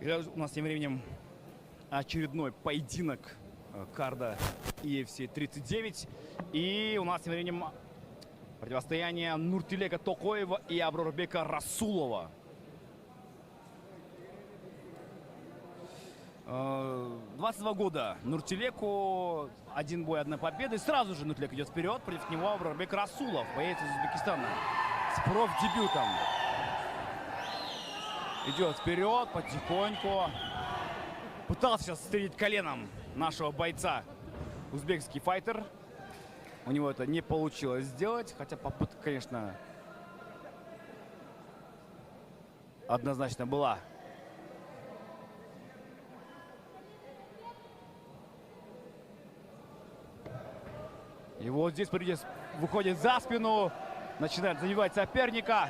И у нас тем временем очередной поединок карда UFC 39. И у нас тем временем противостояние Нуртилека Токоева и Аброрбека Расулова. 22 года Нуртилеку, один бой, одна победа. И сразу же Нуртилек идет вперед. Против него Аброрбек Расулов, боец из Узбекистана, с профдебютом. Идет вперед потихоньку. Пытался сейчас встретить коленом нашего бойца узбекский файтер. У него это не получилось сделать. Хотя попытка, конечно, однозначно была. И вот здесь, смотрите, выходит за спину. Начинает забивать соперника.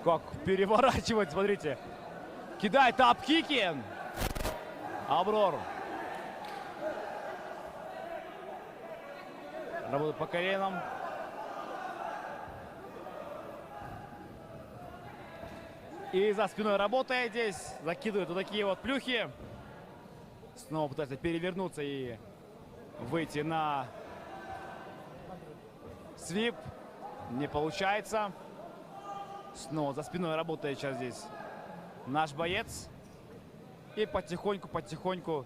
Как переворачивать, смотрите. Кидает апкики. Аброр. Работает по коленам. И за спиной работает здесь. Закидывает вот такие вот плюхи. Снова пытается перевернуться и выйти на свип. Не получается. Снова за спиной работает сейчас здесь наш боец. И потихоньку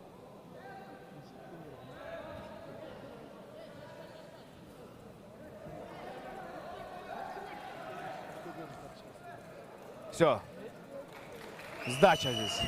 все. Сдача здесь.